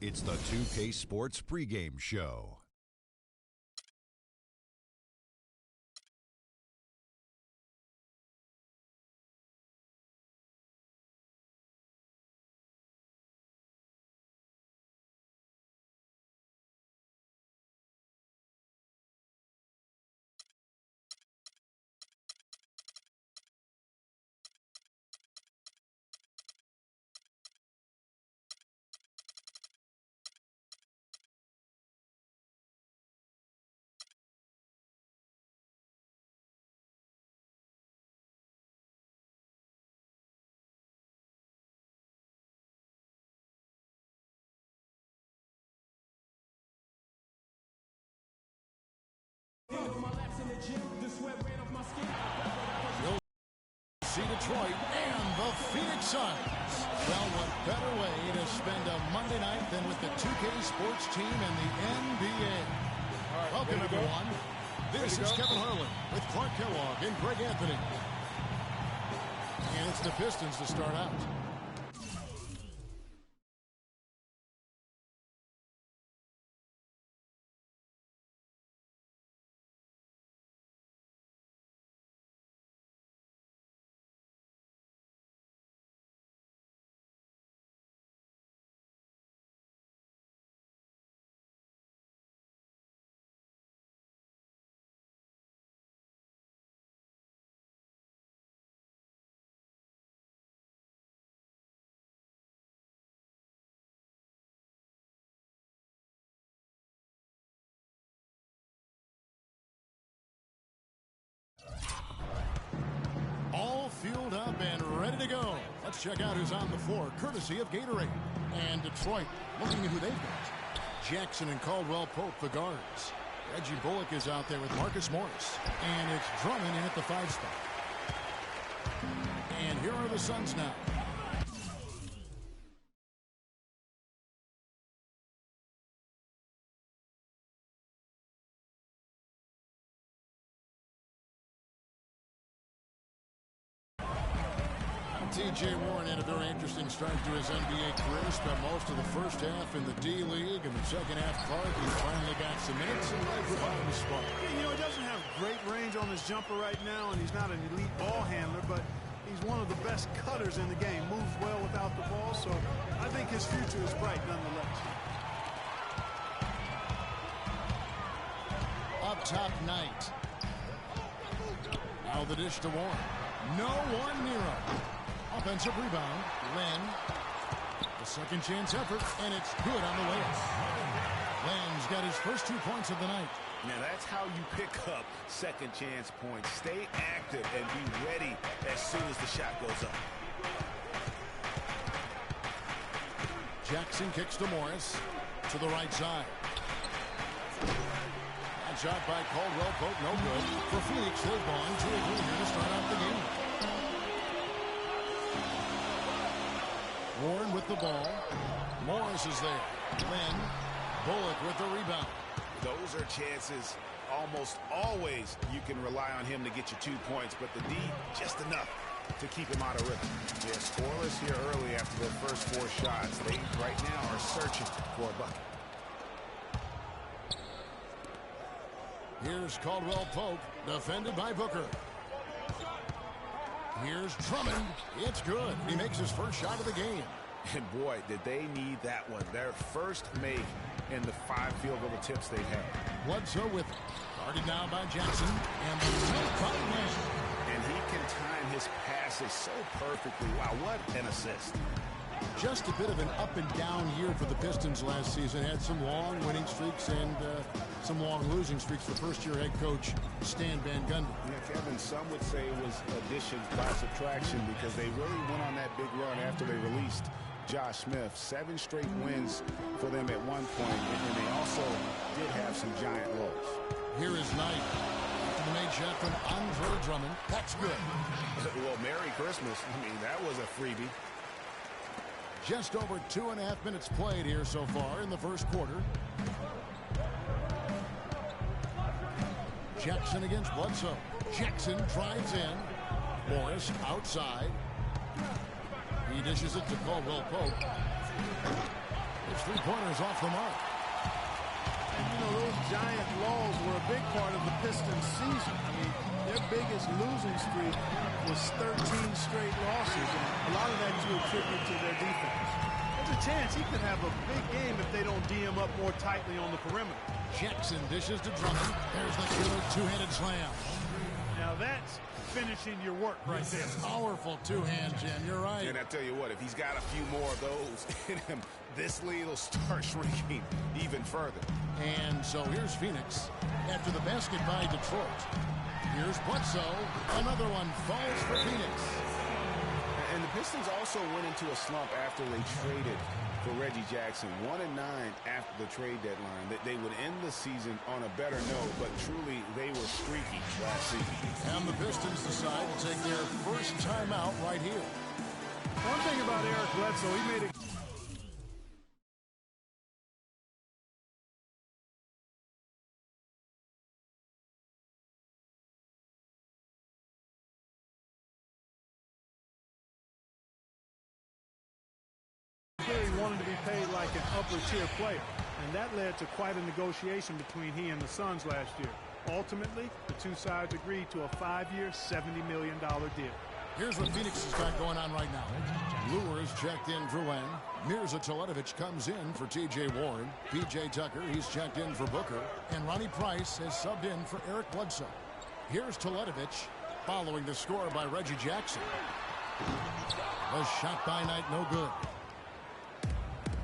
It's the 2K Sports pregame show. See Detroit and the Phoenix Suns. Well, what better way to spend a Monday night than with the 2K Sports team and the NBA? Right, welcome, everyone. This is Kevin Harlan with Clark Kellogg and Greg Anthony. And it's the Pistons to start out. All fueled up and ready to go. Let's check out who's on the floor, courtesy of Gatorade. And Detroit, looking at who they've got. Jackson and Caldwell Pope, the guards. Reggie Bullock is out there with Marcus Morris. And it's Drummond in at the 5 spot. And here are the Suns now. T.J. Warren had a very interesting start to his NBA career. Spent most of the first half in the D-League. In the second half, Clark, he finally got some minutes and provided a spark. You know, he doesn't have great range on his jumper right now, and he's not an elite ball handler, but he's one of the best cutters in the game. Moves well without the ball, so I think his future is bright nonetheless. Up top, Knight. Now the dish to Warren. No one near him. Offensive rebound. Len. The second chance effort, and it's good on the layup. Len's got his first 2 points of the night. Now that's how you pick up second chance points. Stay active and be ready as soon as the shot goes up. Jackson kicks to Morris. To the right side. That shot by Caldwell Pope, no good. For Phoenix, they've gone 2 of 3 here to start out the game. Warren with the ball. Morris is there. Lynn. Bullock with the rebound. Those are chances almost always you can rely on him to get you 2 points, but the D, just enough to keep him out of rhythm. They're scoreless here early after their first 4 shots. They right now are searching for a bucket. Here's Caldwell Pope, defended by Booker. Here's Drummond. It's good. He makes his first shot of the game. And boy, did they need that one. Their first make in the 5 field goal attempts they've had. Bledsoe with it. Guarded now by Jackson. And the take by Lynn. And he can time his passes so perfectly. Wow, what an assist. Just a bit of an up and down year for the Pistons last season. Had some long winning streaks and some long losing streaks for first-year head coach Stan Van Gundy. Yeah, Kevin, some would say it was addition by subtraction because they really went on that big run after they released Josh Smith. 7 straight wins for them at one point, and they also did have some giant lows. Here is Knight. After the made shot from Andre Drummond. That's good. Well, Merry Christmas. I mean, that was a freebie. Just over 2.5 minutes played here so far in the first quarter. Jackson against Bledsoe. Jackson drives in. Morris outside. He dishes it to Caldwell Pope. His three-pointers off the mark. And, you know, those giant lulls were a big part of the Pistons' season. I mean, their biggest losing streak was 13 straight losses, and a lot of that you attribute to their defense. There's a chance he could have a big game if they don't D him up more tightly on the perimeter. Jackson dishes to Drummond. There's the killer two-handed slam. Now that's finishing your work right there. Powerful two-hand jam. You're right. And I tell you what, if he's got a few more of those in him, this lead will start shrinking even further. And so here's Phoenix after the basket by Detroit. Here's Bledsoe. Another one falls for Phoenix. And the Pistons also went into a slump after they traded for Reggie Jackson. 1-9 after the trade deadline. They would end the season on a better note, but truly they were streaky last season. And the Pistons decide to take their first timeout right here. One thing about Eric Bledsoe, he made it. He wanted to be paid like an upper-tier player, and that led to quite a negotiation between he and the Suns last year. Ultimately, the two sides agreed to a 5-year, $70 million deal. Here's what Phoenix has got going on right now. Lewis checked in for Len. Mirza Teletovic comes in for T.J. Warren. P.J. Tucker, he's checked in for Booker. And Ronnie Price has subbed in for Eric Bledsoe. Here's Teletovic following the score by Reggie Jackson. A shot by Knight, no good.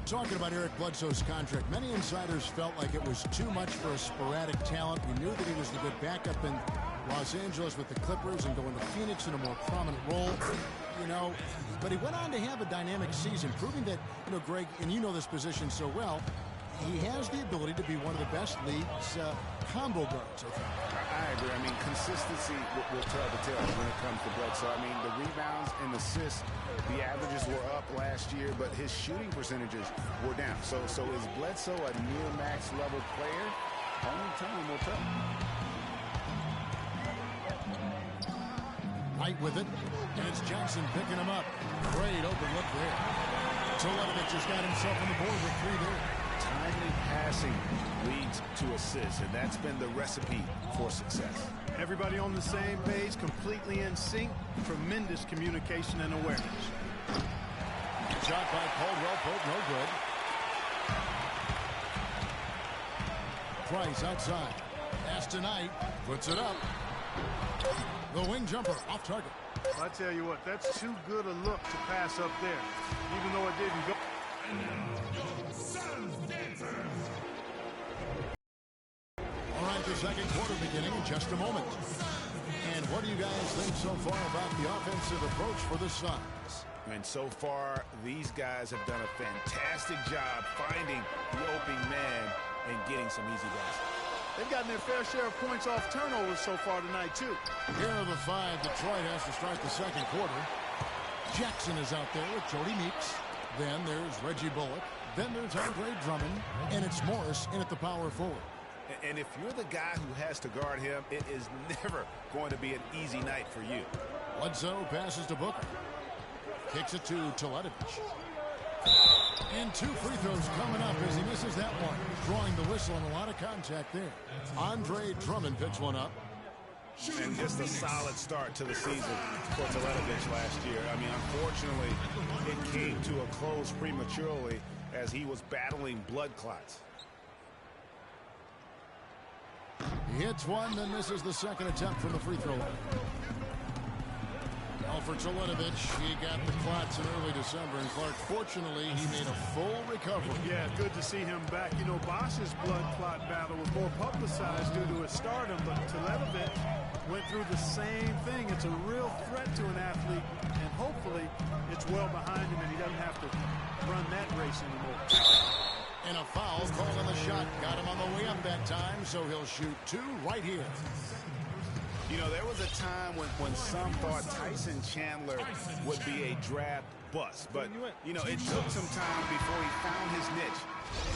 Talking about Eric Bledsoe's contract, many insiders felt like it was too much for a sporadic talent. We knew that he was the good backup in Los Angeles with the Clippers and going to Phoenix in a more prominent role, you know. But he went on to have a dynamic season, proving that, you know, Greg, and you know this position so well, he has the ability to be one of the best league's combo guards, I think. I agree. I mean, consistency will tell the tale when it comes to Bledsoe. I mean, the rebounds and assists, the averages were up last year, but his shooting percentages were down. So is Bledsoe a near max level player? Only time will tell. Knight with it, and it's Jackson picking him up. Great open look there. Teletovic has got himself on the board with 3 there. Timely passing leads to assists, and that's been the recipe for success. Everybody on the same page, completely in sync, tremendous communication and awareness. Shot by Caldwell Pope, no good. Price outside. Pass to Knight, puts it up. The wing jumper off target. I tell you what, that's too good a look to pass up there, even though it didn't go. All right, the second quarter beginning in just a moment. And what do you guys think so far about the offensive approach for the Suns? And so far, these guys have done a fantastic job finding the opening man and getting some easy baskets. They've gotten their fair share of points off turnovers so far tonight, too. Here are the 5 Detroit has to start the second quarter. Jackson is out there with Jody Meeks. Then there's Reggie Bullock. Then there's Andre Drummond. And it's Morris in at the power forward. And if you're the guy who has to guard him, it is never going to be an easy night for you. Bledsoe passes to Booker. Kicks it to Teletovic. And 2 free throws coming up as he misses that one. Drawing the whistle and a lot of contact there. Andre Drummond picks one up. And just a solid start to the season for Teletovic last year. I mean, unfortunately, it came to a close prematurely as he was battling blood clots. He hits one, then misses the second attempt from the free throw line. Now for Teletovic, he got the clots in early December, and Clark, fortunately, he made a full recovery. Yeah, good to see him back. You know, Bosch's blood clot battle was more publicized due to his stardom, but Teletovic went through the same thing. It's a real threat to an athlete, and hopefully it's well behind him and he doesn't have to run that race anymore. And a foul called on the shot. Got him on the way up that time, so he'll shoot 2 right here. You know, there was a time when some thought Tyson Chandler would be a draft bust. But, you know, it took some time before he found his niche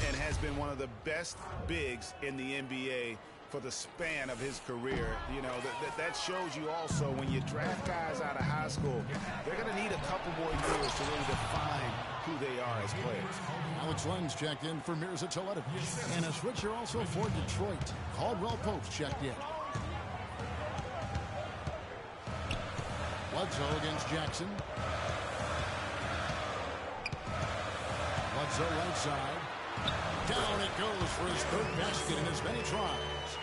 and has been one of the best bigs in the NBA for the span of his career. You know, that shows you also when you draft guys out of high school, they're going to need a couple more years to really define who they are as players. Alex Lenz checked in for Mirza Teletovic. And a switcher also for Detroit. Caldwell Pope checked in. Bledsoe against Jackson. Bledsoe right side. Down it goes for his third basket in as many tries.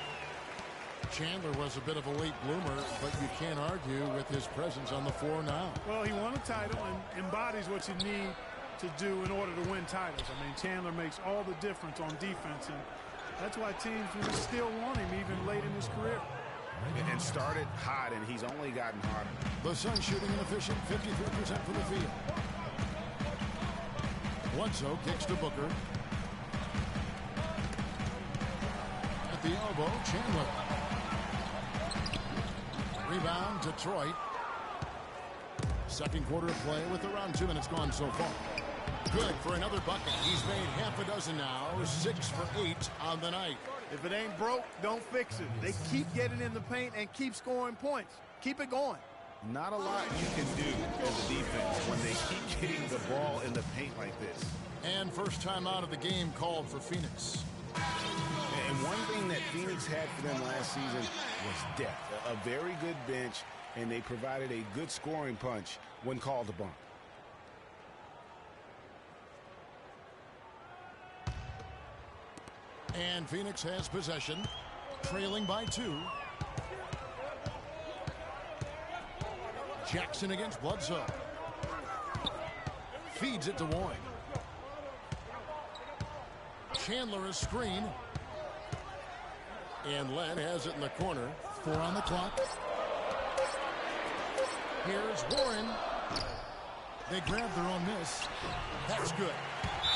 Chandler was a bit of a late bloomer, but you can't argue with his presence on the floor now. Well, he won a title and embodies what you need to do in order to win titles. I mean, Chandler makes all the difference on defense, and that's why teams still want him even late in his career. And started hot, and he's only gotten harder. The Suns shooting an efficient 53% from the field. Bledsoe kicks to Booker. At the elbow, Chandler. Rebound, Detroit. Second quarter of play with around 2 minutes gone so far. Good for another bucket. He's made half a dozen now. 6 for 8 on the night. If it ain't broke, don't fix it. They keep getting in the paint and keep scoring points. Keep it going. Not a lot you can do as a defense when they keep getting the ball in the paint like this. And first time out of the game called for Phoenix. And one thing that Phoenix had for them last season was depth. A very good bench, and they provided a good scoring punch when called upon. And Phoenix has possession, trailing by 2. Jackson against Bledsoe. Feeds it to Warren. Chandler a screen. And Len has it in the corner. 4 on the clock. Here's Warren. They grab their own miss. That's good.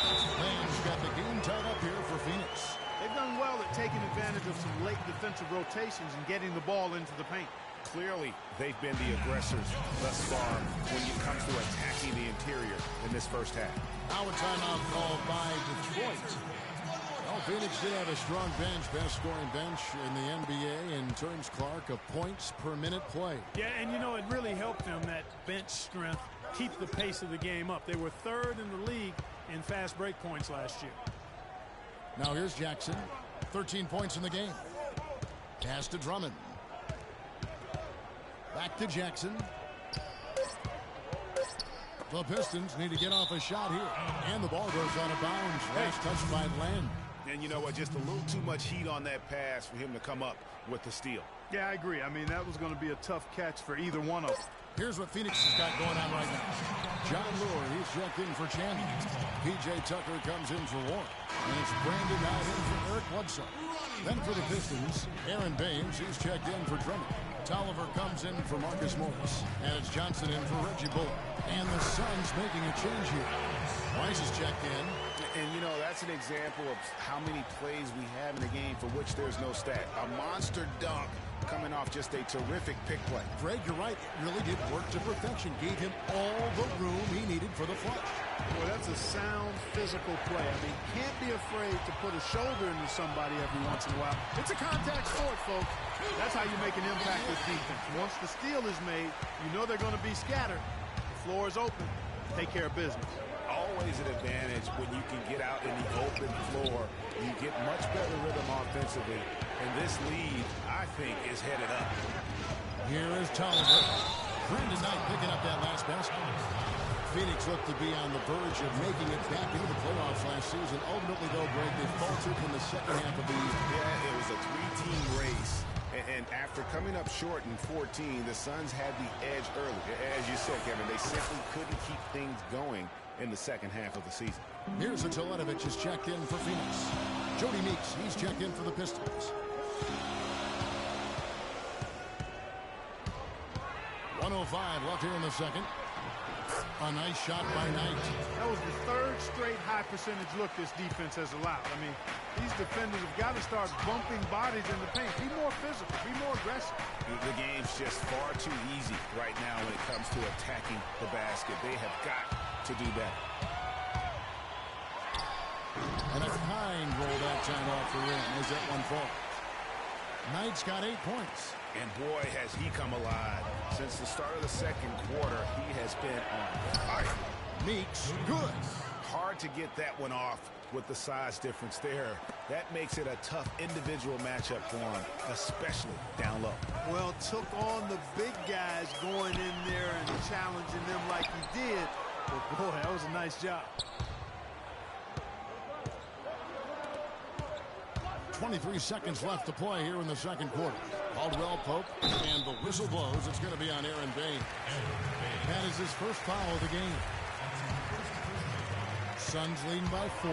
Len's got the game tied up here for Phoenix. They've done well at taking advantage of some late defensive rotations and getting the ball into the paint. Clearly, they've been the aggressors thus far when it comes to attacking the interior in this first half. Now a timeout called by Detroit. Well, Phoenix did have a strong bench, best scoring bench in the NBA in terms, Clark, of points per minute play. Yeah, and you know, it really helped them, that bench strength, keep the pace of the game up. They were 3rd in the league in fast break points last year. Now here's Jackson. 13 points in the game. Pass to Drummond. Back to Jackson. The Pistons need to get off a shot here. And the ball goes out of bounds. Last touch by Len. And you know what? Just a little too much heat on that pass for him to come up with the steal. Yeah, I agree. I mean, that was going to be a tough catch for either one of them. Here's what Phoenix has got going on right now. John Lure, he's checked in for Chandler. P.J. Tucker comes in for Warren. And it's Brandon out in for Eric Bledsoe. Then for the Pistons, Aaron Baines, he's checked in for Drummond. Tolliver comes in for Marcus Morris. And it's Johnson in for Reggie Bullock. And the Suns making a change here. Weiss is checked in. And, you know, that's an example of how many plays we have in a game for which there's no stat. A monster dunk coming off just a terrific pick play. Greg, you're right. It really did work to perfection. Gave him all the room he needed for the flush. Boy, that's a sound physical play. I mean, can't be afraid to put a shoulder into somebody every once in a while. It's a contact sport, folks. That's how you make an impact with defense. Once the steal is made, you know they're going to be scattered. The floor is open. Take care of business. Always an advantage when you can get out in the open floor. You get much better rhythm offensively. And this lead, I think, is headed up. Here is Tolliver. Brandon Knight picking up that last basket. Phoenix looked to be on the verge of making it back into the playoffs last season. Ultimately, though, Greg, they faltered in the second half of the year. Yeah, it was a 3-team race. And after coming up short in 14, the Suns had the edge early. As you said, Kevin, they simply couldn't keep things going in the second half of the season. Here's a Teletovic is checked in for Phoenix. Jody Meeks, he's checked in for the Pistons. 1:05 left here in the second. A nice shot by Knight. That was the 3rd straight high percentage look this defense has allowed. I mean, these defenders have got to start bumping bodies in the paint. Be more physical. Be more aggressive. The game's just far too easy right now when it comes to attacking the basket. They have got to do better. And a kind roll that time off the rim as that one falls. Knight's got 8 points. And boy, has he come alive. Since the start of the second quarter, he has been on fire. Meeks, good. Hard to get that one off with the size difference there. That makes it a tough individual matchup for him, especially down low. Well, took on the big guys going in there and challenging them like he did. But boy, that was a nice job. 23 seconds left to play here in the second quarter. Caldwell Pope, and the whistle blows. It's going to be on Aaron Bain. That is his first foul of the game. Suns leading by 4.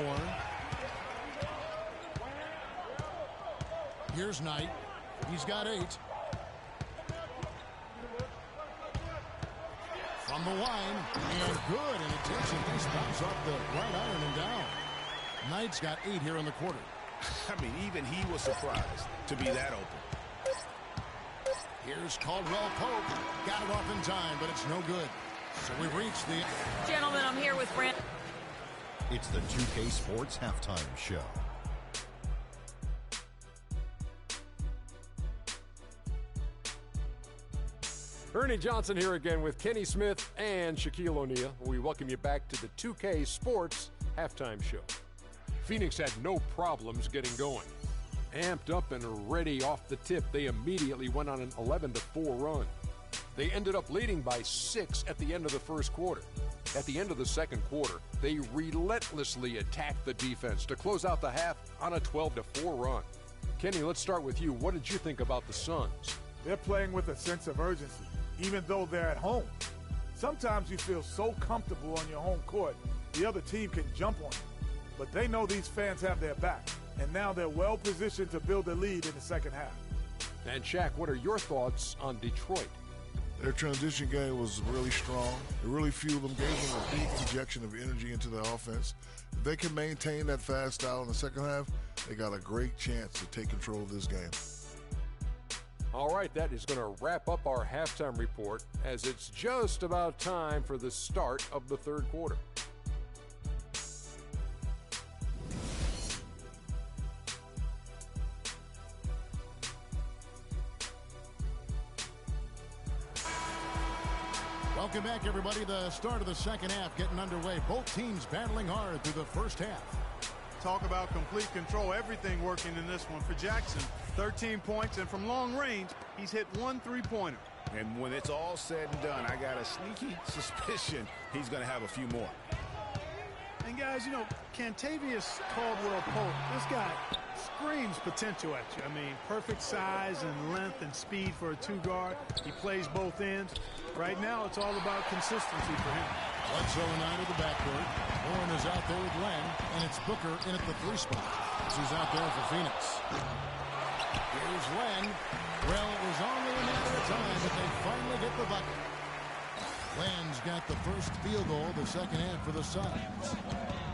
Here's Knight. He's got 8. From the line, and good. And it takes a nice bounce off the right iron and down. Knight's got 8 here in the quarter. I mean, even he was surprised to be that open. Here's Caldwell Pope. Got it off in time, but it's no good. So we've reached the... Gentlemen, I'm here with Brent. It's the 2K Sports Halftime Show. Ernie Johnson here again with Kenny Smith and Shaquille O'Neal. We welcome you back to the 2K Sports Halftime Show. Phoenix had no problems getting going. Amped up and ready off the tip, they immediately went on an 11-4 run. They ended up leading by 6 at the end of the first quarter. At the end of the second quarter, they relentlessly attacked the defense to close out the half on a 12-4 run. Kenny, let's start with you. What did you think about the Suns? They're playing with a sense of urgency, even though they're at home. Sometimes you feel so comfortable on your home court, the other team can jump on you. But they know these fans have their back, and now they're well positioned to build a lead in the second half. And Shaq, what are your thoughts on Detroit? Their transition game was really strong. It really fueled them, gave them a big injection of energy into their offense. If they can maintain that fast style in the second half, they got a great chance to take control of this game. All right, that is going to wrap up our halftime report as it's just about time for the start of the third quarter. Welcome back, everybody. The start of the second half getting underway. Both teams battling hard through the first half. Talk about complete control. Everything working in this one for Jackson. 13 points, and from long range, he's hit 1 3-pointer. And when it's all said and done, I got a sneaky suspicion he's going to have a few more. And guys, you know, Cantavius Caldwell Pope, this guy screams potential at you. I mean, perfect size and length and speed for a 2-guard. He plays both ends. Right now, it's all about consistency for him. Bledsoe and I to the backcourt. Warren is out there with Len, and it's Booker in at the 3 spot. He's out there for Phoenix. Here's Len. Well, it was only a matter of time, but they finally get the bucket. Len's got the first field goal of the second half for the Suns.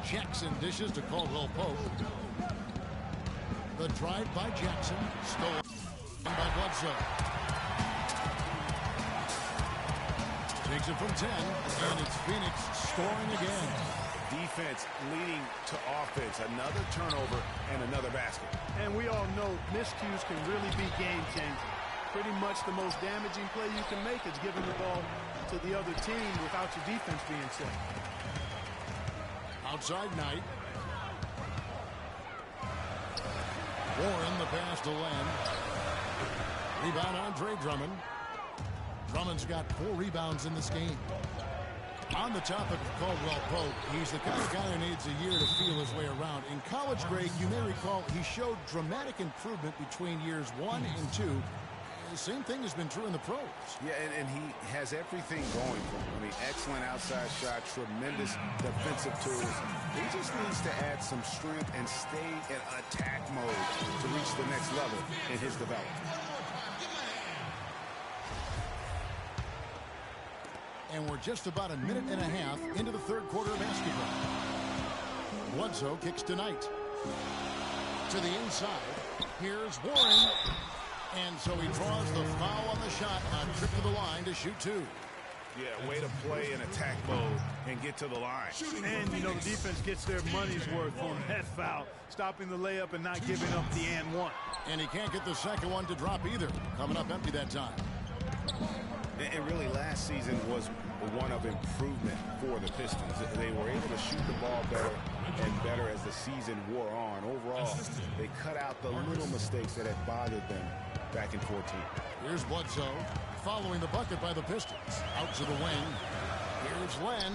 Jackson dishes to Caldwell Pope. The drive by Jackson, stolen by Bledsoe. Takes it from 10, and it's Phoenix scoring again. Defense leading to offense. Another turnover and another basket. And we all know miscues can really be game-changing. Pretty much the most damaging play you can make is giving the ball to the other team without your defense being set. Outside Knight. Warren, the pass to Len. Rebound Andre Drummond. Drummond's got 4 rebounds in this game. On the topic of Caldwell Pope, he's the kind of guy who needs a year to feel his way around. In college grade, you may recall, he showed dramatic improvement between years 1 and 2. The same thing has been true in the pros. Yeah, and he has everything going for him. I mean, excellent outside shot, tremendous defensive tools. He just needs to add some strength and stay in attack mode to reach the next level in his development. And we're just about a minute and a half into the third quarter of basketball. Bledsoe kicks to Knight. To the inside. Here's Warren. And so he draws the foul on the shot on trip to the line to shoot 2. Yeah, way to play in attack mode and get to the line. And, you know, the defense gets their money's worth on that foul, stopping the layup and not giving up the and one. And he can't get the second one to drop either. Coming up empty that time. And really, last season was one of improvement for the Pistons. They were able to shoot the ball better and better as the season wore on. Overall, they cut out the little mistakes that had bothered them back in 14. Here's Bledsoe following the bucket by the Pistons. Out to the wing. Here's Len.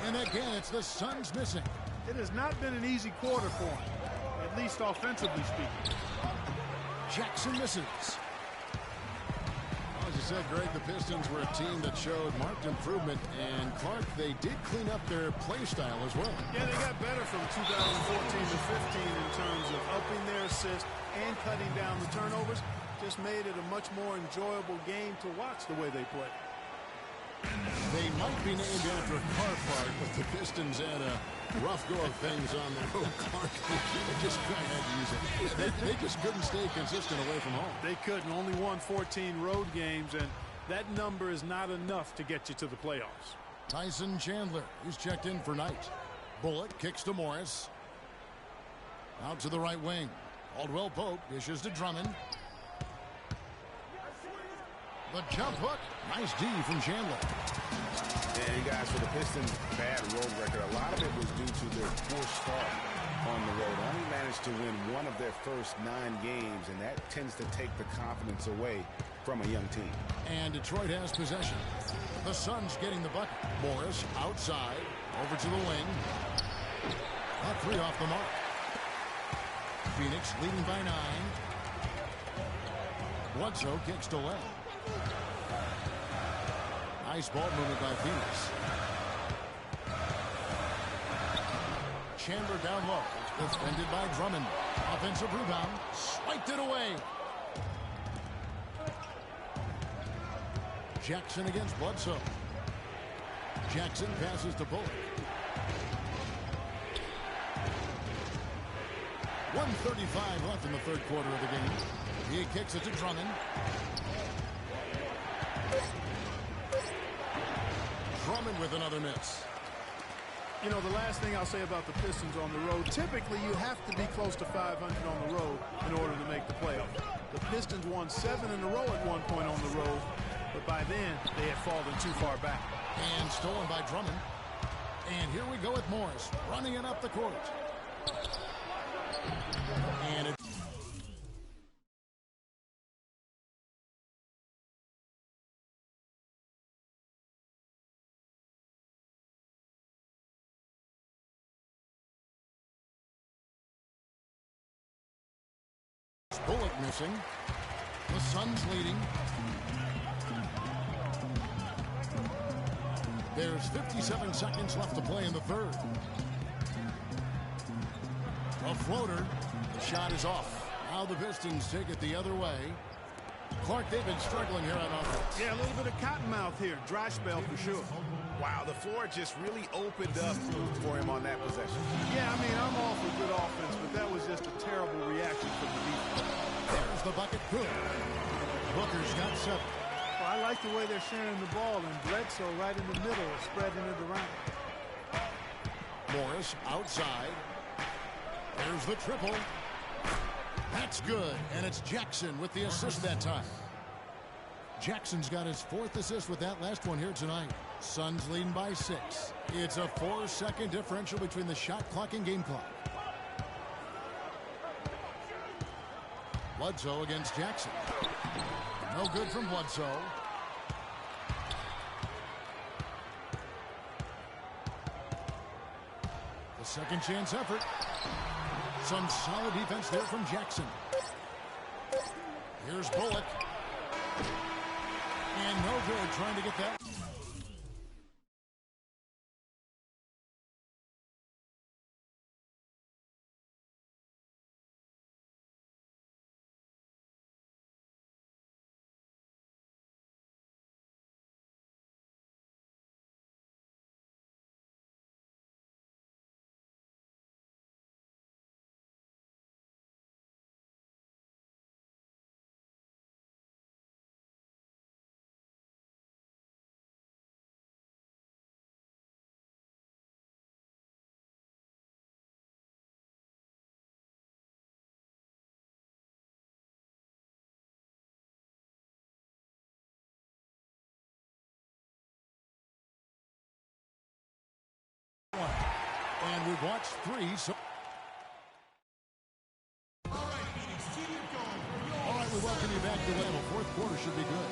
And again, it's the Suns missing. It has not been an easy quarter for him, at least offensively speaking. Jackson misses. As you said, Greg, the Pistons were a team that showed marked improvement, and Clark, they did clean up their play style as well. Yeah, they got better from 2014 to 15 in terms of upping their assist and cutting down the turnovers. Just made it a much more enjoyable game to watch the way they play. They might be named after a car park, but the Pistons had a rough go of things on the road. Clark, they just kind of had to use it. They just couldn't stay consistent away from home. They couldn't. Only won 14 road games, and that number is not enough to get you to the playoffs. Tyson Chandler, he's checked in for night. Bullock kicks to Morris. Out to the right wing. Caldwell Pope dishes to Drummond. The jump hook. Nice D from Chandler. And guys, for the Pistons' bad road record, a lot of it was due to their poor start on the road. Only managed to win one of their first 9 games, and that tends to take the confidence away from a young team. And Detroit has possession. The Suns getting the bucket. Morris outside. Over to the wing. A 3 off the mark. Phoenix leading by 9. Bledsoe kicks to Len. Nice ball movement by Phoenix. Chandler down low. Defended by Drummond. Offensive rebound. Swiped it away. Jackson against Bledsoe. Jackson passes to Bullock. 1:35 left in the third quarter of the game. He kicks it to Drummond. Drummond with another miss. You know, the last thing I'll say about the Pistons on the road, typically you have to be close to 500 on the road in order to make the playoffs. The Pistons won 7 in a row at one point on the road, but by then they had fallen too far back. And stolen by Drummond. And here we go with Morris running it up the court. And it's Bullock missing. The Suns leading. There's 57 seconds left to play in the third. A floater. The shot is off. Now the Pistons take it the other way. Clark, they've been struggling here on offense. Yeah, a little bit of cottonmouth here. Dry spell for sure. Wow, the floor just really opened up for him on that possession. Yeah, I mean, I'm all for good offense, but that was just a terrible reaction from the defense. There's the bucket. Good. Booker's got 7. Well, I like the way they're sharing the ball, and Bledsoe right in the middle, spreading it around. Morris outside. There's the triple. That's good, and it's Jackson with the assist that time. Jackson's got his 4th assist with that last one here tonight. Suns leading by 6. It's a 4-second differential between the shot clock and game clock. Bledsoe against Jackson. No good from Bledsoe. The second chance effort. Some solid defense there from Jackson. Here's Bullock. And no good trying to get that. And we've watched 3. So all right, we welcome you back to the level. Fourth quarter should be good.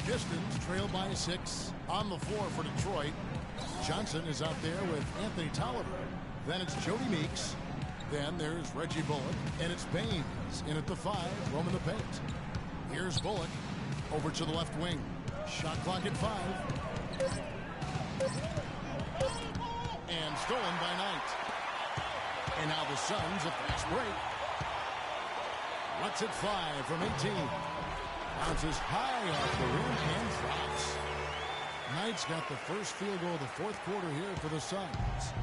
Pistons trail by 6 on the floor for Detroit. Johnson is out there with Anthony Tolliver. Then it's Jody Meeks. Then there's Reggie Bullock. And it's Baines in at the 5, roaming the paint. Here's Bullock over to the left wing. Shot clock at 5. And stolen by Knight. And now the Suns a fast break. Lets it fly from 18. Bounces high off the rim and drops. Knight's got the first field goal of the fourth quarter here for the Suns.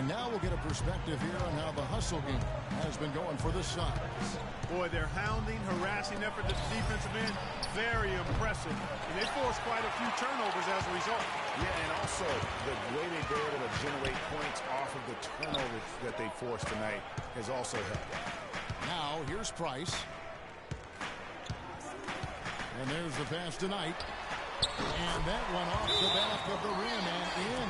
And now we'll get a perspective here on how the hustle game has been going for the Suns. Boy, their hounding, harassing effort to the defensive end, very impressive. And they forced quite a few turnovers as a result. Yeah, and also the way they've been able to generate points off of the turnovers that they forced tonight has also helped. Now, here's Price. And there's the pass tonight. And that one off the back of the rim and in.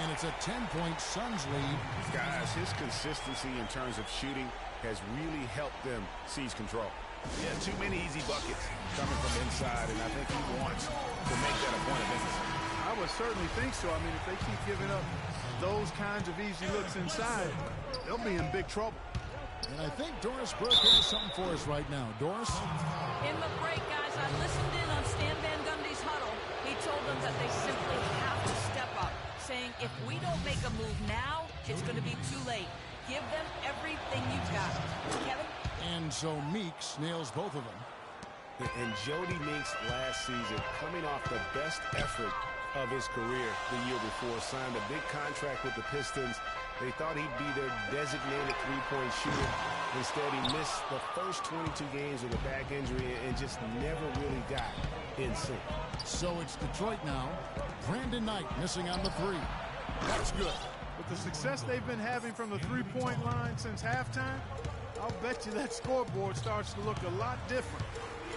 And it's a 10-point Suns lead. Guys, his consistency in terms of shooting has really helped them seize control. Yeah, too many easy buckets coming from inside, and I think he wants to make that a point of emphasis. I would certainly think so. I mean, if they keep giving up those kinds of easy looks inside, they'll be in big trouble. And I think Doris Burke has something for us right now. Doris? In the break, guys, I listened in on Stan Van Gundy's huddle. He told them that they simply have to step up, saying if we don't make a move now, it's going to be too late. Give them everything you've got. Kevin? And so Meeks nails both of them. And Jody Meeks last season, coming off the best effort of his career the year before, signed a big contract with the Pistons. They thought he'd be their designated three-point shooter. Instead, he missed the first 22 games with a back injury and just never really got in sync. So it's Detroit now. Brandon Knight missing on the 3. That's good. With the success they've been having from the three-point line since halftime, I'll bet you that scoreboard starts to look a lot different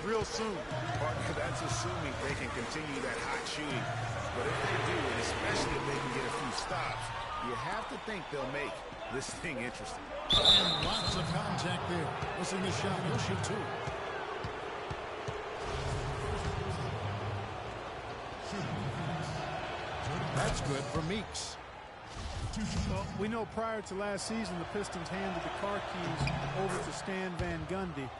real soon. Partner, that's assuming they can continue that hot shooting. But if they do, and especially if they can get a few stops, you have to think they'll make this thing interesting. And lots of contact there. Missing the shot. He'll shoot 2. That's good for Meeks. Well, we know prior to last season, the Pistons handed the car keys over to Stan Van Gundy.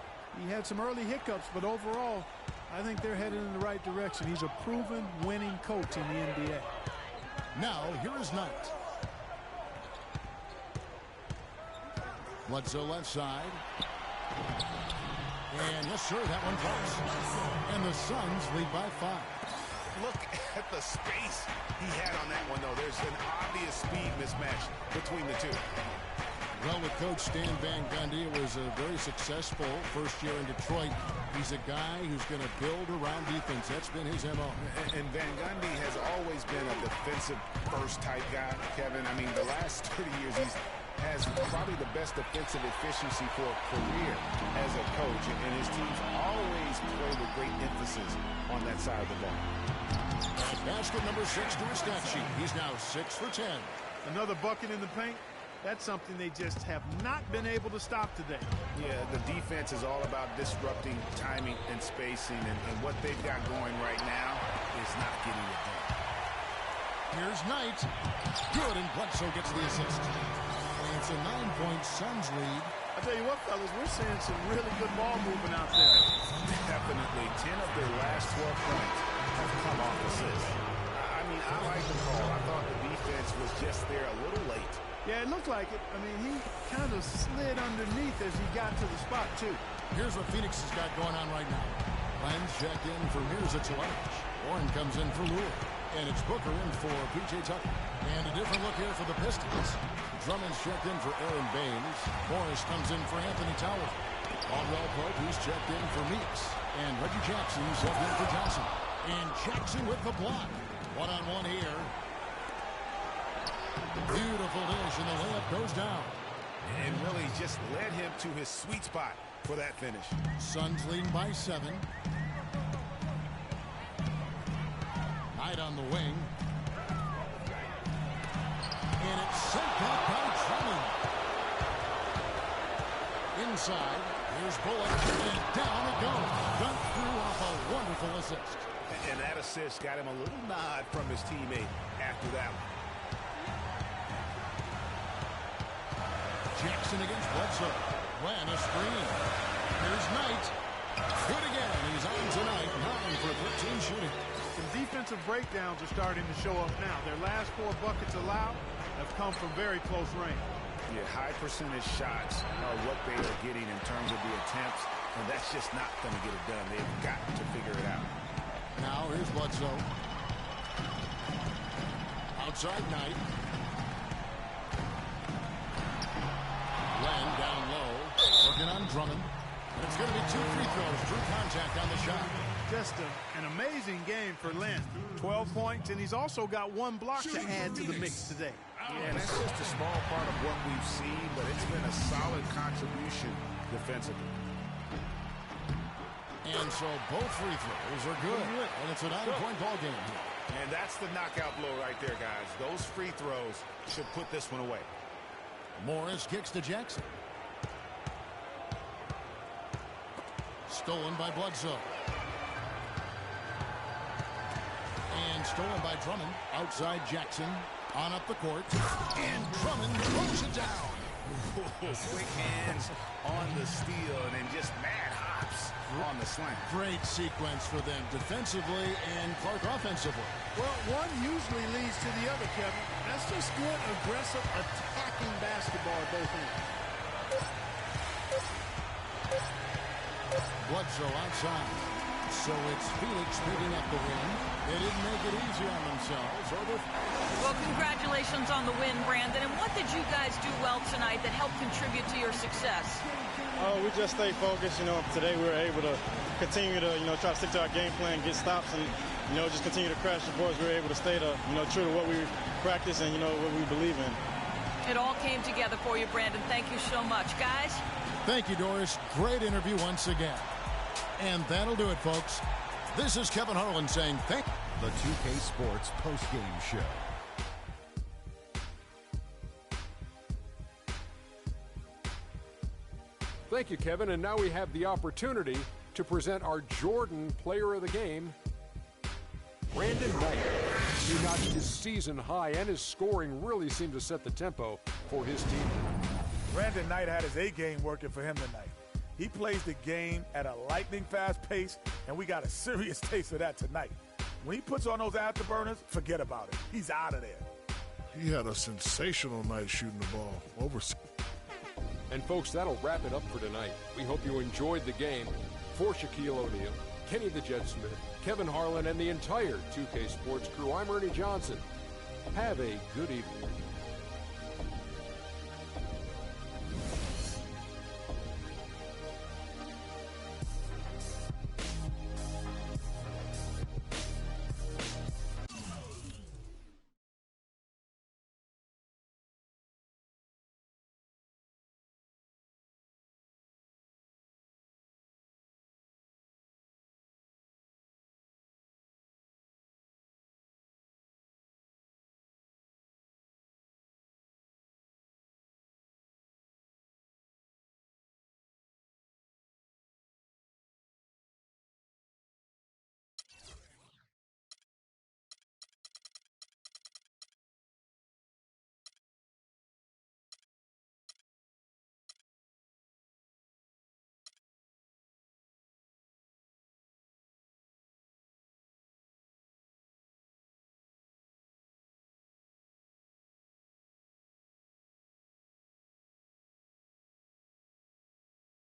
He had some early hiccups, but overall, I think they're headed in the right direction. He's a proven winning coach in the NBA. Now, here is Knight. Bledsoe left side. And yes, sir, that one falls. And the Suns lead by 5. Look at the space he had on that one, though. There's an obvious speed mismatch between the two. Well, with Coach Stan Van Gundy, it was a very successful first year in Detroit. He's a guy who's going to build around defense. That's been his MO. And Van Gundy has always been a defensive first type guy, Kevin. I mean, the last 30 years, has probably the best defensive efficiency for a career as a coach. And his teams always play with great emphasis on that side of the ball. Basket number 6 to his stat sheet. He's now 6 for 10. Another bucket in the paint. That's something they just have not been able to stop today. Yeah, the defense is all about disrupting timing and spacing, and what they've got going right now is not getting it done. Here's Knight. Good, and Bledsoe gets the assist. And it's a 9-point Suns lead. I tell you what, fellas, we're seeing some really good ball movement out there. Definitely. 10 of their last 12 points have come off assists. I mean, I like the call. I thought the defense was just there a little late. Yeah, it looked like it. I mean, he kind of slid underneath as he got to the spot, too. Here's what Phoenix has got going on right now. Lenz checked in for Mirza to Warren comes in for Lure. And it's Booker in for P.J. Tucker. And a different look here for the Pistons. Drummond's checked in for Aaron Baines. Morris comes in for Anthony Towers. Caldwell Pope, he's checked in for Meeks. And Reggie Jackson subbed in for Johnson. And Jackson with the block. One-on-one here. Beautiful dish, and the layup goes down. And really just led him to his sweet spot for that finish. Suns leading by 7. Knight on the wing. And it's sent back by Drummond. Inside, here's Bullock, and down it goes. Dunked through off a wonderful assist. And that assist got him a little nod from his teammate after that one. Jackson against Bledsoe. Ran a screen. Here's Knight. Good again. He's on tonight. 9 for 13 shooting. Some defensive breakdowns are starting to show up now. Their last 4 buckets allowed have come from very close range. Yeah, high percentage shots are what they are getting in terms of the attempts, and that's just not going to get it done. They've got to figure it out. Now here's Bledsoe. Outside Knight. Len down low. Working on Drummond. And it's going to be 2 free throws. Drew contact on the shot. Just an amazing game for Len. 12 points, and he's also got 1 block to add to the mix today. Yeah, and that's just a small part of what we've seen, but it's been a solid contribution defensively. And so both free throws are good. And it's a 9-point ball game here. And that's the knockout blow right there, guys. Those free throws should put this one away. Morris kicks to Jackson. Stolen by Bledsoe. And stolen by Drummond. Outside Jackson. On up the court. And Drummond throws it down. Quick hands on the steal and then just mad hops on the slam. Great sequence for them defensively and Clark offensively. Well, one usually leads to the other, Kevin. That's just good, aggressive, attacking basketball at both ends. Bledsoe outside. So it's Felix picking up the win. They didn't make it easy on themselves. Well, congratulations on the win, Brandon. And what did you guys do well tonight that helped contribute to your success? We just stayed focused. Today we were able to continue to, try to stick to our game plan, get stops, and, just continue to crash the boards. We were able to stay true to what we practice and, what we believe in. It all came together for you, Brandon. Thank you so much. Guys? Thank you, Doris. Great interview once again. And that'll do it, folks. This is Kevin Harlan saying thank you. The 2K Sports postgame show. Thank you, Kevin. And now we have the opportunity to present our Jordan Player of the Game, Brandon Knight. He notched his season high, and his scoring really seemed to set the tempo for his team tonight. Brandon Knight had his A-game working for him tonight. He plays the game at a lightning-fast pace, and we got a serious taste of that tonight. When he puts on those afterburners, forget about it. He's out of there. He had a sensational night shooting the ball. And, folks, that'll wrap it up for tonight. We hope you enjoyed the game. For Shaquille O'Neal, Kenny the Jet Smith, Kevin Harlan, and the entire 2K Sports crew, I'm Ernie Johnson. Have a good evening.